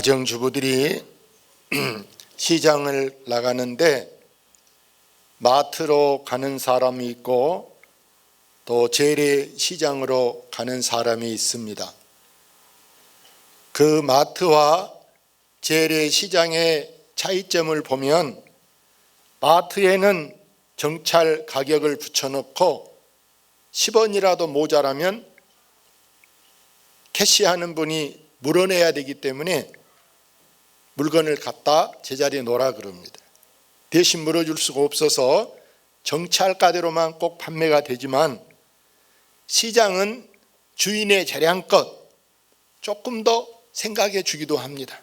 가정주부들이 시장을 나가는데 마트로 가는 사람이 있고 또 재래시장으로 가는 사람이 있습니다. 그 마트와 재래시장의 차이점을 보면 마트에는 정찰 가격을 붙여놓고 10원이라도 모자라면 캐시하는 분이 물어내야 되기 때문에 물건을 갖다 제자리에 놓으라 그럽니다. 대신 물어줄 수가 없어서 정찰가대로만 꼭 판매가 되지만 시장은 주인의 재량껏 조금 더 생각해 주기도 합니다.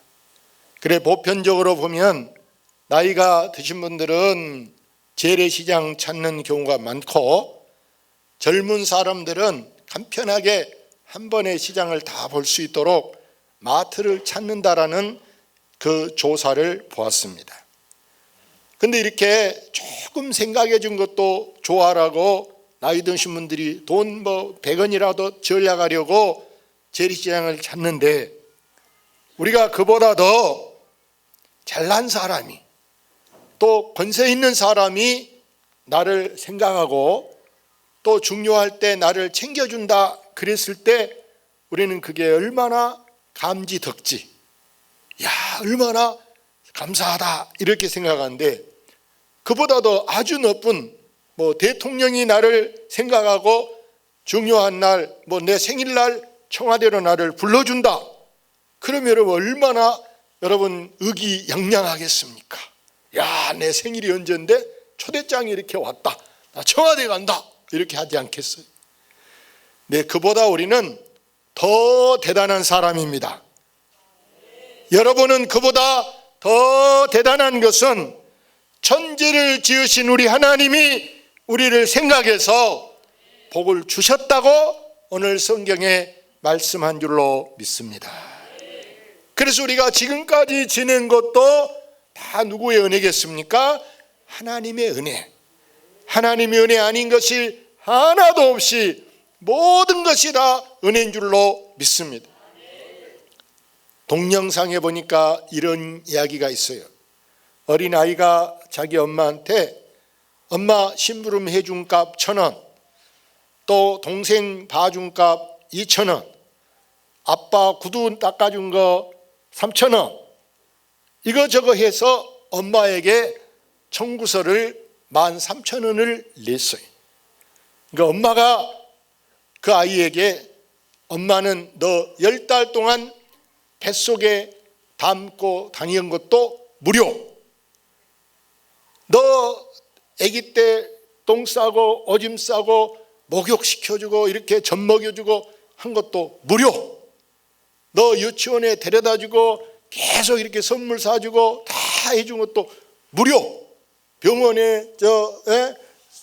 그래 보편적으로 보면 나이가 드신 분들은 재래시장 찾는 경우가 많고 젊은 사람들은 간편하게 한 번에 시장을 다 볼 수 있도록 마트를 찾는다라는 그 조사를 보았습니다. 근데 이렇게 조금 생각해 준 것도 좋아라고 나이 드신 분들이 돈 100원이라도 절약하려고 재래시장을 찾는데 우리가 그보다 더 잘난 사람이 또 권세 있는 사람이 나를 생각하고 또 중요할 때 나를 챙겨준다 그랬을 때 우리는 그게 얼마나 감지덕지, 야 얼마나 감사하다 이렇게 생각하는데 그보다도 아주 높은 대통령이 나를 생각하고 중요한 날 내 생일날 청와대로 나를 불러준다 그러면 여러분 얼마나 여러분 의기양양하겠습니까? 야 내 생일이 언제인데 초대장이 이렇게 왔다 나 청와대 간다 이렇게 하지 않겠어요? 네, 그보다 우리는 더 대단한 사람입니다. 여러분은 그보다 더 대단한 것은 천지를 지으신 우리 하나님이 우리를 생각해서 복을 주셨다고 오늘 성경에 말씀한 줄로 믿습니다. 그래서 우리가 지금까지 지낸 것도 다 누구의 은혜겠습니까? 하나님의 은혜. 하나님의 은혜 아닌 것이 하나도 없이 모든 것이 다 은혜인 줄로 믿습니다. 동영상에 보니까 이런 이야기가 있어요. 어린아이가 자기 엄마한테 엄마 심부름 해준 값 1,000원, 또 동생 봐준 값 2,000원, 아빠 구두 닦아준 거 3,000원 이거저거 해서 엄마에게 청구서를 13,000원을 냈어요. 그러니까 엄마가 그 아이에게 엄마는 너 10달 동안 뱃속에 담고 다니는 것도 무료, 너 아기 때 똥 싸고 오줌 싸고 목욕시켜주고 이렇게 젖 먹여주고 한 것도 무료, 너 유치원에 데려다주고 계속 이렇게 선물 사주고 다 해준 것도 무료, 병원에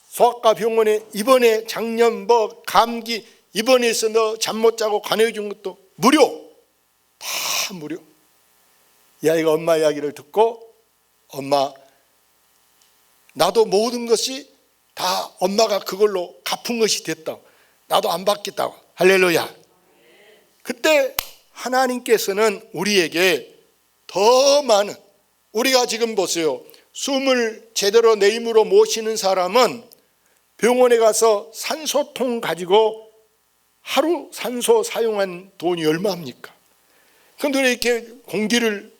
소아과 병원에 입원해 작년 감기 입원해서 너 잠 못 자고 간호해 준 것도 무료, 다 무료. 이 아이가 엄마 이야기를 듣고 엄마 나도 모든 것이 다 엄마가 그걸로 갚은 것이 됐다고, 나도 안 받겠다고. 할렐루야. 그때 하나님께서는 우리에게 더 많은, 우리가 지금 보세요, 숨을 제대로 내 힘으로 못 쉬는 사람은 병원에 가서 산소통 가지고 하루 산소 사용한 돈이 얼마입니까? 그런데 이렇게 공기를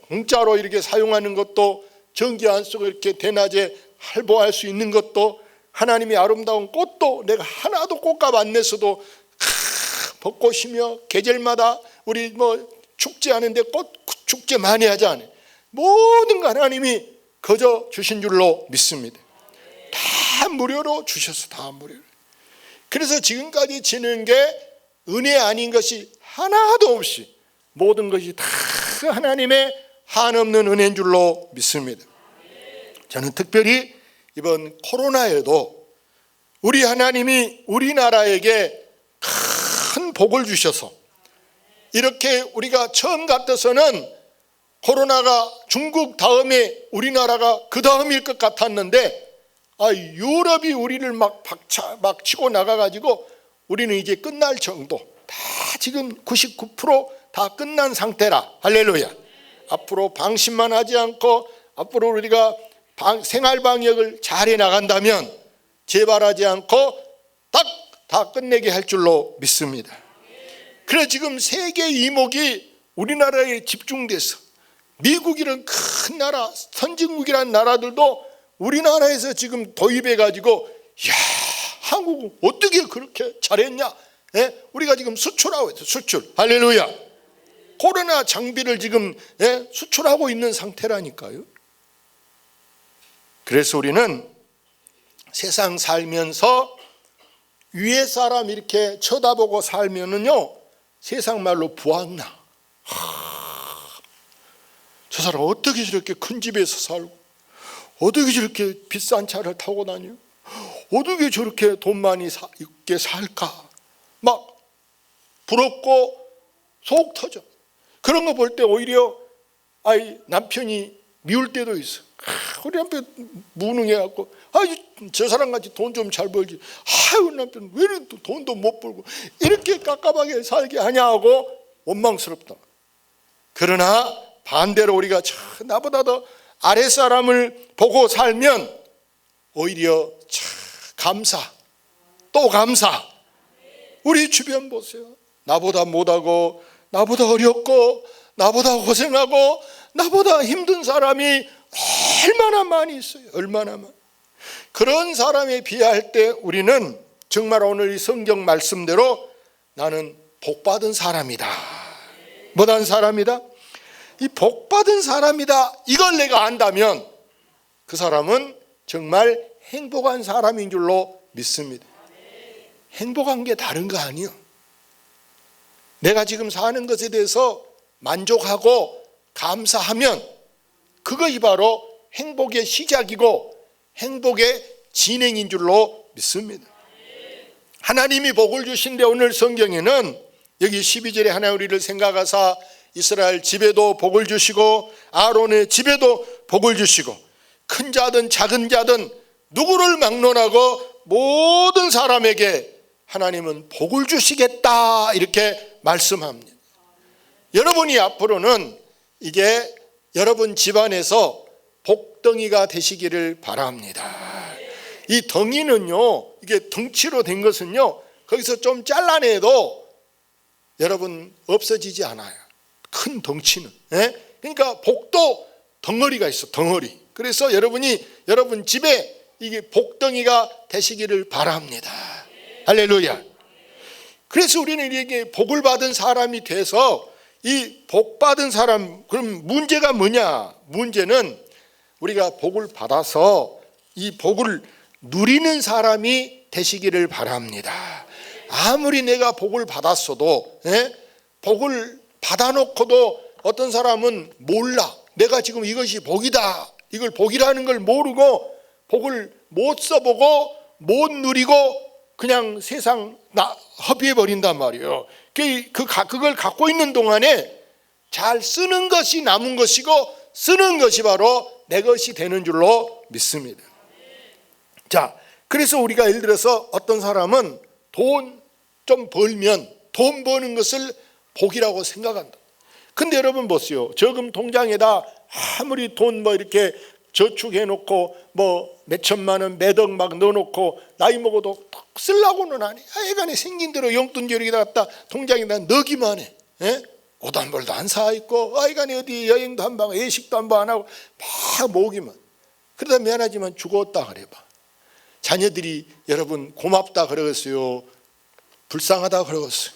공짜로 이렇게 사용하는 것도, 전기 안 쓰고 이렇게 대낮에 할보할 수 있는 것도, 하나님의 아름다운 꽃도 내가 하나도 꽃값 안 냈어도 벚꽃이며 계절마다 우리 축제하는데 꽃 축제 많이 하지 않아요? 모든 거 하나님이 거저 주신 줄로 믿습니다. 다 무료로 주셔서 다 무료로. 그래서 지금까지 지는 게 은혜 아닌 것이 하나도 없이 모든 것이 다 하나님의 한없는 은혜인 줄로 믿습니다. 저는 특별히 이번 코로나에도 우리 하나님이 우리나라에게 큰 복을 주셔서 이렇게 우리가 처음 같아서는 코로나가 중국 다음에 우리나라가 그 다음일 것 같았는데 유럽이 우리를 막 치고 나가가지고 우리는 이제 끝날 정도, 다 지금 99% 다 끝난 상태라. 할렐루야. 앞으로 방심만 하지 않고 앞으로 우리가 생활 방역을 잘 해나간다면 재발하지 않고 딱 다 끝내게 할 줄로 믿습니다. 그래 지금 세계 이목이 우리나라에 집중돼서 미국이란 큰 나라, 선진국이라는 나라들도 우리나라에서 지금 도입해 가지고 야, 한국은 어떻게 그렇게 잘했냐? 예? 우리가 지금 수출하고 있어요. 수출. 할렐루야. 코로나 장비를 지금 수출하고 있는 상태라니까요. 그래서 우리는 세상 살면서 위에 사람 이렇게 쳐다보고 살면은요, 세상 말로 부한나. 저 사람 어떻게 저렇게 큰 집에서 살고, 어떻게 저렇게 비싼 차를 타고 다녀? 어떻게 저렇게 돈 많이 있게 살까? 막 부럽고 속 터져. 그런 거 볼 때 오히려 남편이 미울 때도 있어. 우리 남편 무능해갖고 저 사람같이 돈 좀 잘 벌지. 남편 왜 이렇게 돈도 못 벌고 이렇게 깝깝하게 살게 하냐 하고 원망스럽다. 그러나 반대로 우리가 나보다 더 아랫사람을 보고 살면 오히려 감사, 또 감사. 우리 주변 보세요. 나보다 못하고 나보다 어렵고 나보다 고생하고 나보다 힘든 사람이 얼마나 많이 있어요. 얼마나 많이. 그런 사람에 비할 때 우리는 정말 오늘 이 성경 말씀대로 나는 복받은 사람이다. 뭐한 사람이다? 이 복받은 사람이다. 이걸 내가 안다면 그 사람은 정말 행복한 사람인 줄로 믿습니다. 행복한 게 다른 거 아니에요. 내가 지금 사는 것에 대해서 만족하고 감사하면 그것이 바로 행복의 시작이고 행복의 진행인 줄로 믿습니다. 하나님이 복을 주신데 오늘 성경에는 여기 12절에 하나님 우리를 생각하사 이스라엘 집에도 복을 주시고 아론의 집에도 복을 주시고 큰 자든 작은 자든 누구를 막론하고 모든 사람에게 하나님은 복을 주시겠다 이렇게 말씀합니다. 여러분이 앞으로는 이게 여러분 집안에서 복덩이가 되시기를 바랍니다. 이 덩이는요, 이게 덩치로 된 것은요, 거기서 좀 잘라내도 여러분 없어지지 않아요. 큰 덩치는. 그러니까 복도 덩어리가 있어, 덩어리. 그래서 여러분이 여러분 집에 이게 복덩이가 되시기를 바랍니다. 할렐루야. 그래서 우리는 이게 복을 받은 사람이 돼서 이 복 받은 사람, 그럼 문제가 뭐냐? 문제는 우리가 복을 받아서 이 복을 누리는 사람이 되시기를 바랍니다. 아무리 내가 복을 받았어도 복을 받아놓고도 어떤 사람은 몰라. 내가 지금 이것이 복이다. 이걸 복이라는 걸 모르고 복을 못 써보고 못 누리고 그냥 세상 허비해 버린단 말이에요. 그걸 갖고 있는 동안에 잘 쓰는 것이 남은 것이고 쓰는 것이 바로 내 것이 되는 줄로 믿습니다. 자, 그래서 우리가 예를 들어서 어떤 사람은 돈 좀 벌면 돈 버는 것을 복이라고 생각한다. 근데 여러분 보세요. 저금 통장에다 아무리 돈 이렇게 저축해 놓고 몇천만 원, 몇억 막 넣어놓고 나이 먹어도 쓰려고는 안 해. 애간에 생긴 대로 용돈 저기다 갖다 통장에다 넣기만 해. 옷 한 벌도 안 사 입고 애간에 어디 여행도 한 번, 예식도 한 번 안 하고 막 모으기만. 그러다 미안하지만 죽었다 그래봐. 자녀들이 여러분 고맙다 그러겠어요? 불쌍하다 그러겠어요?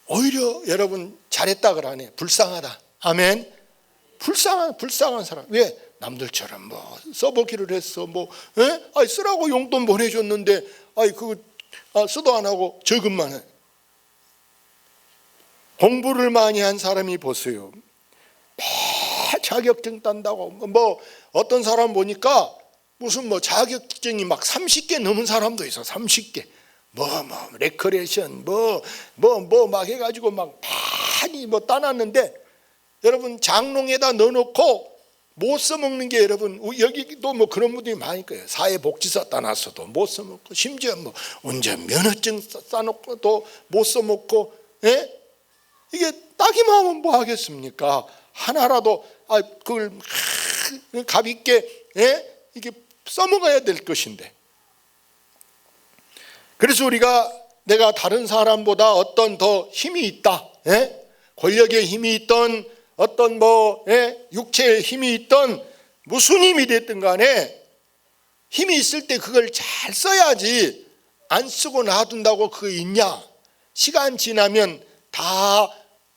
오히려 여러분 잘했다 그러네. 불쌍하다. 아멘. 불쌍한 사람. 왜? 남들처럼 써보기를 했어. 쓰라고 용돈 보내줬는데, 그거 쓰도 안 하고 저금만 해. 공부를 많이 한 사람이 보세요. 자격증 딴다고. 어떤 사람 보니까 무슨 자격증이 막 30개 넘은 사람도 있어. 30개. 레크레이션, 막 해가지고 막 많이 따놨는데, 여러분 장롱에다 넣어놓고 못 써먹는 게 여러분 여기도 그런 분들이 많을 거예요. 사회복지사 따놨어도 못 써먹고 심지어 운전 면허증 싸놓고 또 못 써먹고 예? 이게 따기만 하면 뭐 하겠습니까? 하나라도 그걸 값 있게, 예? 이게 써먹어야 될 것인데. 그래서 우리가 내가 다른 사람보다 어떤 더 힘이 있다, 예? 권력의 힘이 있던 어떤 예? 육체의 힘이 있던 무슨 힘이 됐든 간에 힘이 있을 때 그걸 잘 써야지, 안 쓰고 놔둔다고 그거 있냐? 시간 지나면 다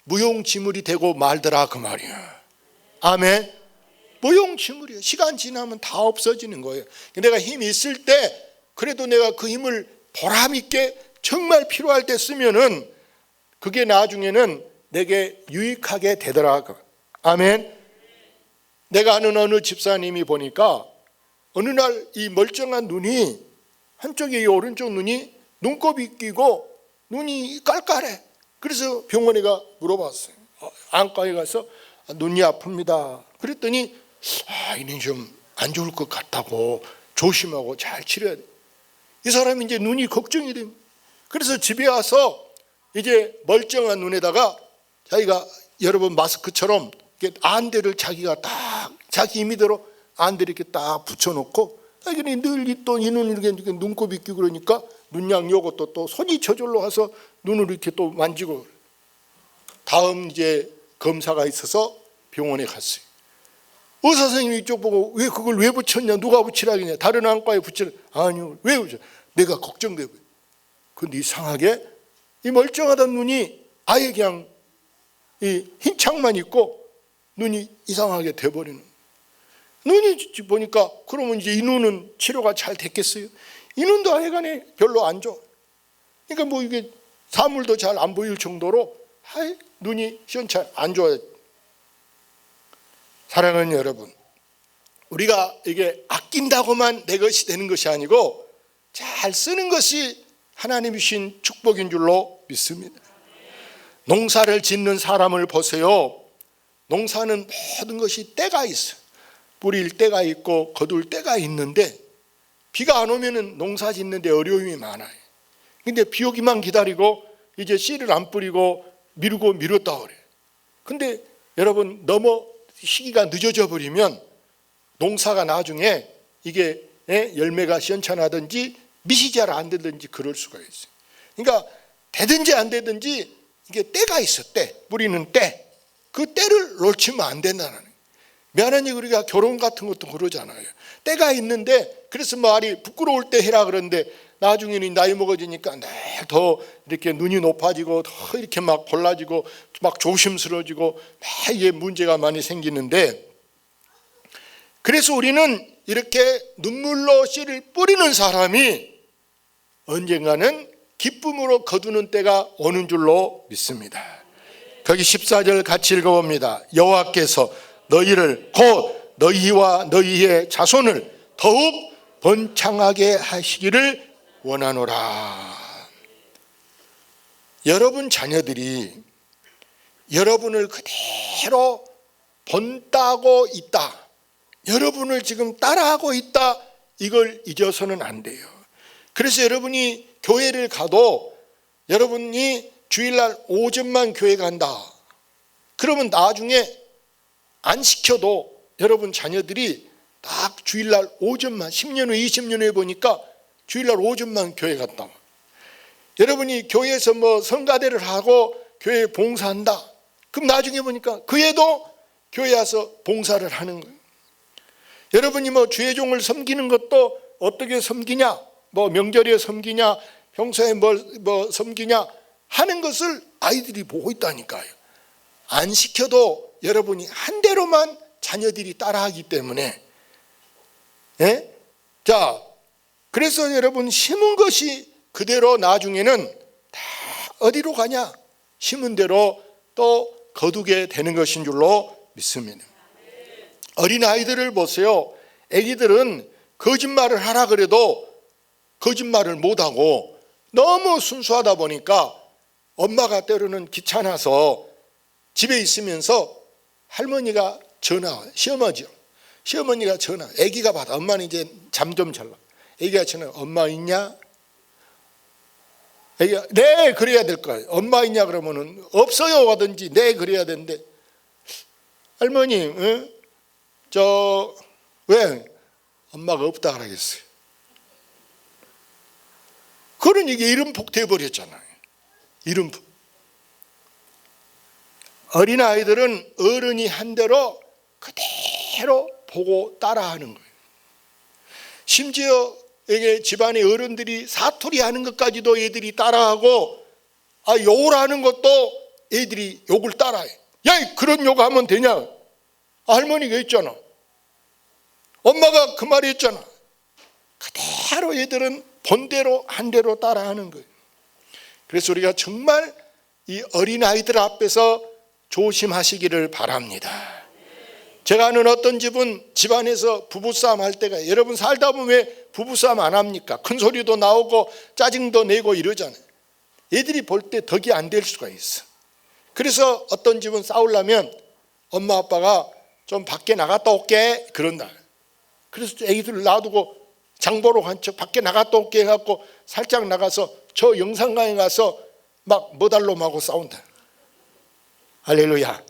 무용지물이 되고 말더라, 그 말이야. 아멘. 무용지물이에요. 시간 지나면 다 없어지는 거예요. 내가 힘이 있을 때 그래도 내가 그 힘을 보람 있게 정말 필요할 때 쓰면은 그게 나중에는 내게 유익하게 되더라고. 아멘. 내가 아는 어느 집사님이 보니까 어느 날 이 멀쩡한 눈이, 한쪽에 이 오른쪽 눈이 눈곱이 끼고 눈이 깔깔해. 그래서 병원에 가 물어봤어요. 안과에 가서 눈이 아픕니다. 그랬더니 이는 좀 안 좋을 것 같다고, 조심하고 잘 치료해야 돼. 이 사람이 이제 눈이 걱정이 됩니다. 그래서 집에 와서 이제 멀쩡한 눈에다가 자기가 여러분 마스크처럼 안대를 자기가 딱 자기 임의대로 안대를 이렇게 딱 붙여놓고, 늘 또 이 눈 이렇게 눈곱이 끼고 그러니까 눈양 요것도 또 손이 저절로 와서 눈을 이렇게 또 만지고. 다음 이제 검사가 있어서 병원에 갔어요. 의사 선생님이 이쪽 보고 왜 그걸 왜 붙였냐, 누가 붙이라고 했냐, 다른 안과에 붙이라. 아니요, 왜 붙여? 내가 걱정되고. 근데 이상하게 이 멀쩡하던 눈이 아예 그냥 이 흰 창만 있고 눈이 이상하게 돼버리는. 눈이 보니까 그러면 이제 이 눈은 치료가 잘 됐겠어요? 이 눈도 하여간에 별로 안 좋아. 그러니까 뭐 이게 사물도 잘 안 보일 정도로 눈이 시원찮 안 좋아요. 사랑하는 여러분, 우리가 이게 아낀다고만 내 것이 되는 것이 아니고 잘 쓰는 것이 하나님이 주신 축복인 줄로 믿습니다. 농사를 짓는 사람을 보세요. 농사는 모든 것이 때가 있어요. 뿌릴 때가 있고 거둘 때가 있는데, 비가 안 오면은 농사 짓는데 어려움이 많아요. 근데 비 오기만 기다리고 이제 씨를 안 뿌리고 미뤘다 그래요. 근데 여러분, 너무 시기가 늦어져 버리면 농사가 나중에 이게 열매가 시원찮아든지 밑이 잘 안 되든지 그럴 수가 있어요. 그러니까 되든지 안 되든지 이게 때가 있어. 때, 뿌리는 때. 그 때를 놓치면 안 된다는 거예요. 미안하니 우리가 결혼 같은 것도 그러잖아요. 때가 있는데, 그래서 말이 부끄러울 때 해라 그러는데 나중에는 나이 먹어지니까 더 이렇게 눈이 높아지고 더 이렇게 막 골라지고 막 조심스러워지고 막 이게 문제가 많이 생기는데, 그래서 우리는 이렇게 눈물로 씨를 뿌리는 사람이 언젠가는 기쁨으로 거두는 때가 오는 줄로 믿습니다. 거기 14절 같이 읽어봅니다. 여호와께서 너희를 곧 너희와 너희의 자손을 더욱 번창하게 하시기를 원하노라. 여러분 자녀들이 여러분을 그대로 본따고 있다, 여러분을 지금 따라하고 있다, 이걸 잊어서는 안 돼요. 그래서 여러분이 교회를 가도 여러분이 주일날 오전만 교회 간다, 그러면 나중에 안 시켜도 여러분 자녀들이 딱 주일날 오전만, 10년 후 20년 후에 보니까 주일날 오전만 교회 갔다. 여러분이 교회에서 뭐 성가대를 하고 교회에 봉사한다, 그럼 나중에 보니까 그 애도 교회 와서 봉사를 하는 거예요. 여러분이 뭐 주의 종을 섬기는 것도 어떻게 섬기냐, 뭐 명절에 섬기냐, 평소에 뭐 섬기냐 하는 것을 아이들이 보고 있다니까요. 안 시켜도 여러분이 한 대로만 자녀들이 따라하기 때문에. 예? 자, 그래서 여러분 심은 것이 그대로 나중에는 다 어디로 가냐? 심은 대로 또 거두게 되는 것인 줄로 믿습니다. 어린 아이들을 보세요. 아기들은 거짓말을 하라 그래도 거짓말을 못하고 너무 순수하다 보니까 엄마가 때로는 귀찮아서 집에 있으면서 할머니가 전화, 시어머니가 전화, 아기가 받아. 엄마는 이제 잠 좀 잘라. 아기가 전화, 엄마 있냐? 애기가 네 그래야 될 거예요. 엄마 있냐 그러면은 없어요 하든지 네 그래야 되는데, 할머니 저 왜 엄마가 없다 그러겠어요. 그런 이게 이름폭 돼버렸잖아요. 이름폭. 어린아이들은 어른이 한 대로 그대로 보고 따라하는 거예요. 심지어 이게 집안의 어른들이 사투리 하는 것까지도 애들이 따라하고, 욕을 하는 것도 애들이 욕을 따라해. 야, 그런 욕하면 되냐? 할머니가 했잖아. 엄마가 그 말이 했잖아. 그대로 애들은 본대로 한 대로 따라하는 거예요. 그래서 우리가 정말 이 어린아이들 앞에서 조심하시기를 바랍니다. 제가 아는 어떤 집안에서 부부싸움 할 때가, 여러분 살다 보면 왜 부부싸움 안 합니까? 큰 소리도 나오고 짜증도 내고 이러잖아요. 애들이 볼 때 덕이 안 될 수가 있어. 그래서 어떤 집은 싸우려면 엄마 아빠가 좀 밖에 나갔다 올게 그런다. 그래서 애기들을 놔두고 장보러 간 척 밖에 나갔다 올게 해갖고 살짝 나가서 저 영산강에 가서 막 머달놈하고 싸운다. 할렐루야.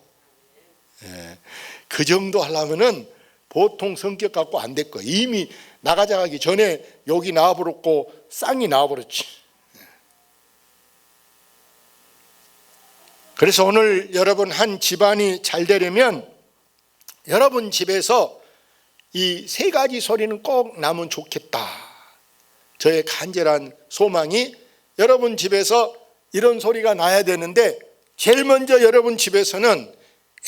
그 정도 하려면은 보통 성격 갖고 안 될 거예요. 이미 나가자 하기 전에 욕이 나와버렸고 쌍이 나와버렸지. 그래서 오늘 여러분 한 집안이 잘 되려면 여러분 집에서 이 세 가지 소리는 꼭 나면 좋겠다. 저의 간절한 소망이 여러분 집에서 이런 소리가 나야 되는데, 제일 먼저 여러분 집에서는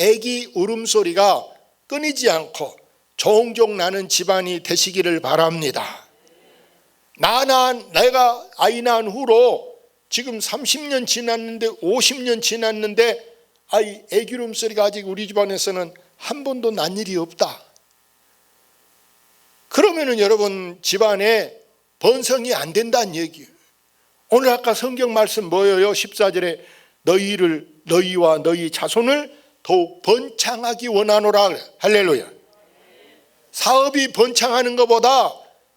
애기 울음소리가 끊이지 않고 종종 나는 집안이 되시기를 바랍니다. 내가 아이 낳은 후로 지금 30년 지났는데 50년 지났는데 애기 울음소리가 아직 우리 집안에서는 한 번도 난 일이 없다. 그러면은 여러분 집안에 번성이 안 된다는 얘기예요. 오늘 아까 성경 말씀 뭐예요? 14절에 너희와 너희 자손을 더욱 번창하기 원하노라. 할렐루야. 사업이 번창하는 것보다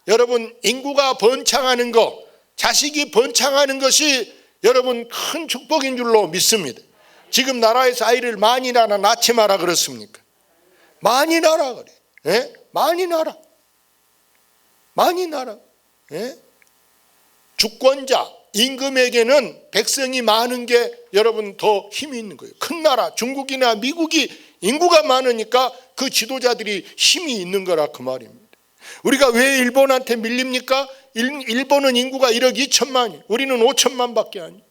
여러분 인구가 번창하는 것, 자식이 번창하는 것이 여러분 큰 축복인 줄로 믿습니다. 지금 나라에서 아이를 많이 낳지 마라 그렇습니까? 많이 낳으라 그래. 예? 많이 낳으라. 많이 낳으라. 예? 주권자, 임금에게는 백성이 많은 게 여러분 더 힘이 있는 거예요. 큰 나라, 중국이나 미국이 인구가 많으니까 그 지도자들이 힘이 있는 거라 그 말입니다. 우리가 왜 일본한테 밀립니까? 일본은 인구가 1억 2천만이, 우리는 5천만 밖에 아니에요.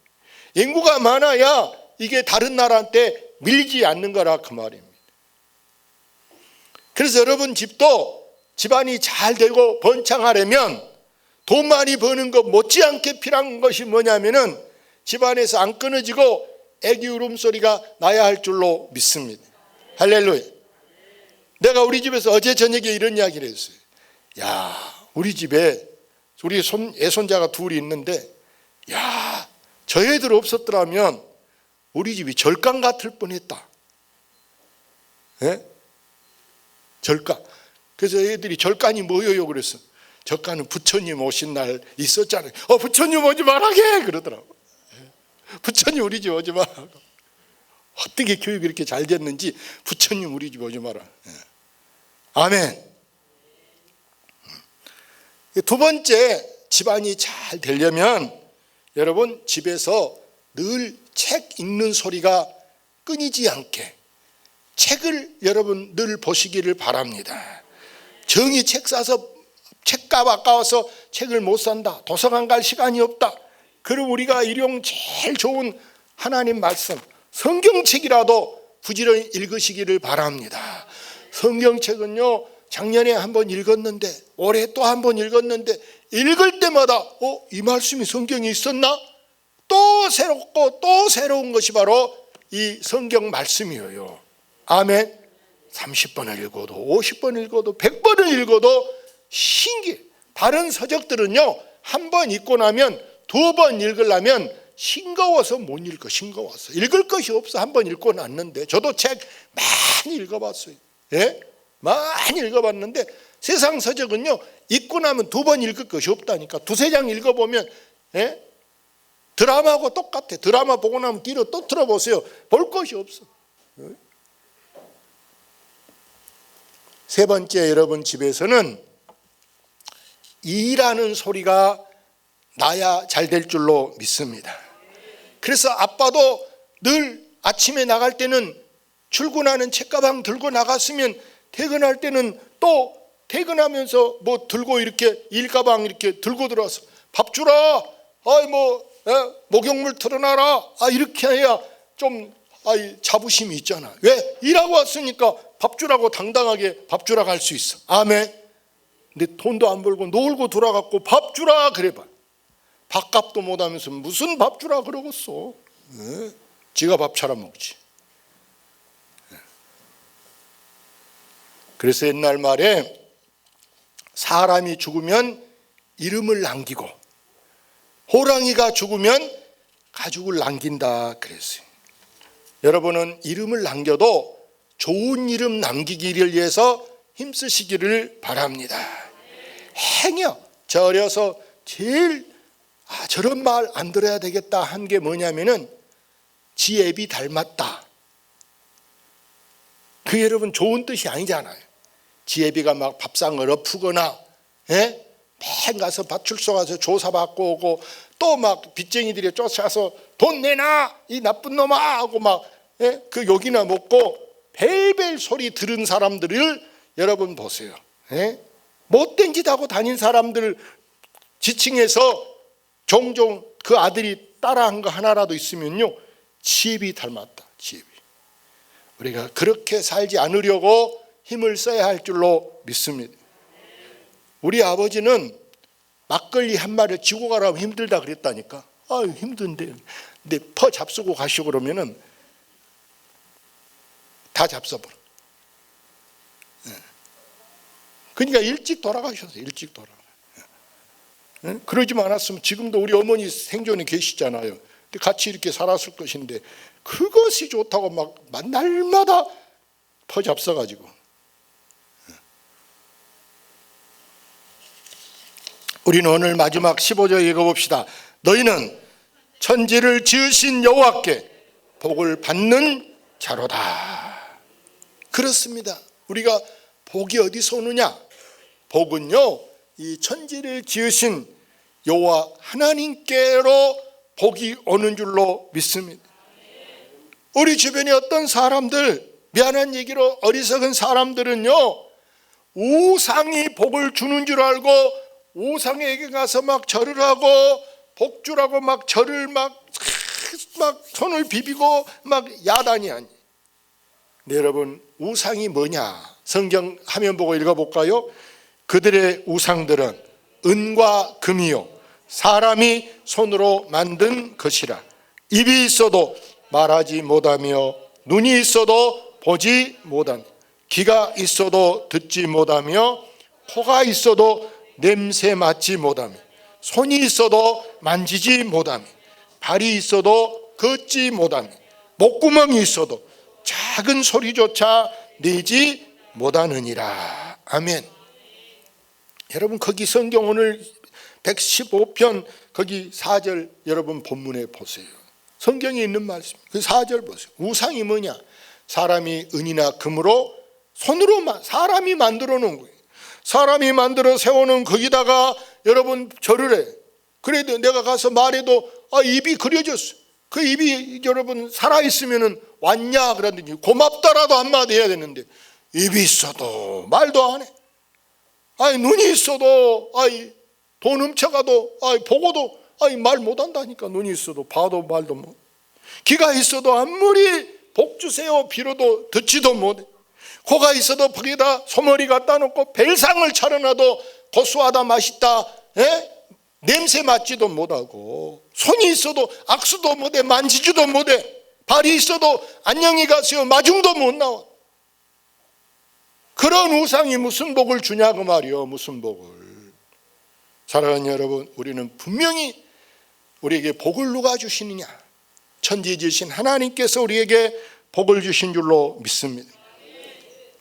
인구가 많아야 이게 다른 나라한테 밀리지 않는 거라 그 말입니다. 그래서 여러분 집도 집안이 잘 되고 번창하려면 돈 많이 버는 것 못지않게 필요한 것이 뭐냐면은 집안에서 안 끊어지고 애기 울음소리가 나야 할 줄로 믿습니다. 할렐루야. 내가 우리 집에서 어제 저녁에 이런 이야기를 했어요. 야, 우리 집에 우리 애손자가 둘이 있는데, 야, 저 애들 없었더라면 우리 집이 절간 같을 뻔했다. 예? 절간. 그래서 애들이 절간이 뭐예요? 그랬어. 절간은 부처님 오신 날 있었잖아요. 부처님 오지 말라게 그러더라고. 부처님 우리 집 오지 말라고. 어떻게 교육이 이렇게 잘 됐는지 부처님 우리 집 오지 마라. 아멘. 두 번째, 집안이 잘 되려면 여러분 집에서 늘 책 읽는 소리가 끊이지 않게 책을 여러분 늘 보시기를 바랍니다. 정이 책 사서 책값 아까워서 책을 못 산다, 도서관 갈 시간이 없다, 그럼 우리가 일용 제일 좋은 하나님 말씀 성경책이라도 부지런히 읽으시기를 바랍니다. 성경책은요, 작년에 한번 읽었는데 올해 또 한번 읽었는데 읽을 때마다 이 말씀이 성경에 있었나? 또 새롭고 또 새로운 것이 바로 이 성경 말씀이에요. 아멘. 30번을 읽어도 50번 읽어도 100번을 읽어도 신기해. 다른 서적들은요, 한 번 읽고 나면 두 번 읽으려면 싱거워서 못 읽어. 싱거워서 읽을 것이 없어. 한 번 읽고 났는데, 저도 책 많이 읽어봤어요. 예? 많이 읽어봤는데 세상 서적은요, 읽고 나면 두 번 읽을 것이 없다니까. 두세 장 읽어보면, 예? 드라마하고 똑같아. 드라마 보고 나면 뒤로 또 틀어보세요. 볼 것이 없어. 세 번째, 여러분 집에서는 일하는 소리가 나야 잘 될 줄로 믿습니다. 그래서 아빠도 늘 아침에 나갈 때는 출근하는 책가방 들고 나갔으면 퇴근할 때는 또 퇴근하면서 뭐 들고 이렇게 일가방 이렇게 들고 들어와서 밥 주라, 목욕물 틀어놔라, 이렇게 해야 좀 자부심이 있잖아. 왜? 일하고 왔으니까 밥 주라고 당당하게 밥 주라 갈 수 있어. 아멘. 근데 돈도 안 벌고 놀고 돌아갔고 밥 주라 그래봐. 밥값도 못하면서 무슨 밥 주라 그러겠어. 네? 지가 밥 차려 먹지. 그래서 옛날 말에 사람이 죽으면 이름을 남기고 호랑이가 죽으면 가죽을 남긴다 그랬어요. 여러분은 이름을 남겨도 좋은 이름 남기기를 위해서 힘쓰시기를 바랍니다. 행여 저 어려서 제일 저런 말 안 들어야 되겠다 한 게 뭐냐면은 지애비 닮았다. 그 여러분 좋은 뜻이 아니잖아요. 지애비가 막 밥상을 엎으거나 맨 가서 파출소 가서 조사받고 오고 또 막 빚쟁이들이 쫓아서 돈 내놔 이 나쁜 놈아 하고 막 그 욕이나 먹고 벨벨 소리 들은 사람들을 여러분 보세요. 못된 짓 하고 다닌 사람들 지칭해서 종종 그 아들이 따라한 거 하나라도 있으면요 지혜비 닮았다. 지혜비. 우리가 그렇게 살지 않으려고 힘을 써야 할 줄로 믿습니다. 우리 아버지는 막걸리 한 마리 지고 가라면 힘들다 그랬다니까. 힘든데. 근데 퍼 잡수고 가시고 그러면은 다 잡숴버려. 그러니까 일찍 돌아가셨어요. 일찍 돌아가. 그러지만 않았으면 지금도 우리 어머니 생존에 계시잖아요. 근데 같이 이렇게 살았을 것인데 그것이 좋다고 막 날마다 퍼 잡숴가지고. 우리는 오늘 마지막 15절 읽어봅시다. 너희는 천지를 지으신 여호와께 복을 받는 자로다. 그렇습니다. 우리가 복이 어디서 오느냐? 복은요 이 천지를 지으신 여호와 하나님께로 복이 오는 줄로 믿습니다. 우리 주변에 어떤 사람들, 미안한 얘기로 어리석은 사람들은요 우상이 복을 주는 줄 알고 우상에게 가서 막 절을 하고 복주라고 막 절을 막 손을 비비고 막 야단이 아니. 네, 여러분 우상이 뭐냐? 성경 화면 보고 읽어볼까요? 그들의 우상들은 은과 금이요 사람이 손으로 만든 것이라. 입이 있어도 말하지 못하며 눈이 있어도 보지 못하며 귀가 있어도 듣지 못하며 코가 있어도 냄새 맡지 못하며 손이 있어도 만지지 못하며 발이 있어도 걷지 못하며 목구멍이 있어도 작은 소리조차 내지 못하느니라. 아멘. 여러분 거기 성경 오늘 115편 거기 4절 여러분 본문에 보세요. 성경에 있는 말씀 그 4절 보세요. 우상이 뭐냐? 사람이 은이나 금으로 손으로 사람이 만들어 놓은 거예요. 사람이 만들어 세우는 거기다가 여러분 절을 해. 그래도 내가 가서 말해도 입이 그려졌어. 그 입이 여러분 살아있으면 왔냐 그러든지 고맙다라도 한마디 해야 되는데 입이 있어도 말도 안 해. 눈이 있어도 돈 훔쳐가도 보고도 말 못한다니까. 눈이 있어도 봐도 말도 못. 귀가 있어도 아무리 복 주세요 빌어도 듣지도 못해. 코가 있어도 거기다 소머리 갖다 놓고 벨상을 차려놔도 고소하다 맛있다 냄새 맡지도 못하고 손이 있어도 악수도 못해 만지지도 못해 발이 있어도 안녕히 가세요 마중도 못 나와. 그런 우상이 무슨 복을 주냐고 말이요. 무슨 복을. 사랑하는 여러분 우리는 분명히 우리에게 복을 누가 주시느냐? 천지 지으신 하나님께서 우리에게 복을 주신 줄로 믿습니다.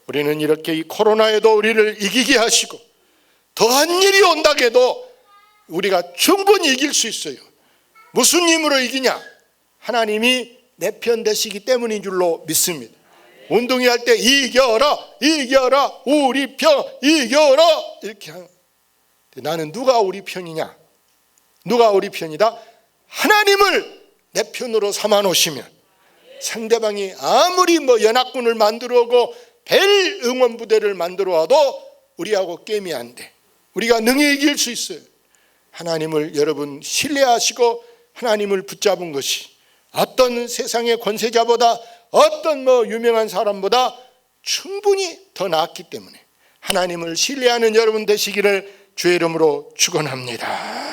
우리는 이렇게 이 코로나에도 우리를 이기게 하시고 더한 일이 온다고 해도 우리가 충분히 이길 수 있어요. 무슨 힘으로 이기냐? 하나님이 내 편 되시기 때문인 줄로 믿습니다. 운동회 할 때 이겨라 이겨라 우리 편 이겨라 이렇게 하는, 나는 누가 우리 편이냐? 누가 우리 편이다? 하나님을 내 편으로 삼아 놓으시면 상대방이 아무리 연합군을 만들어 오고 벨 응원부대를 만들어 와도 우리하고 게임이 안 돼. 우리가 능히 이길 수 있어요. 하나님을 여러분 신뢰하시고 하나님을 붙잡은 것이 어떤 세상의 권세자보다 어떤 유명한 사람보다 충분히 더 낫기 때문에 하나님을 신뢰하는 여러분 되시기를 주의 이름으로 축원합니다.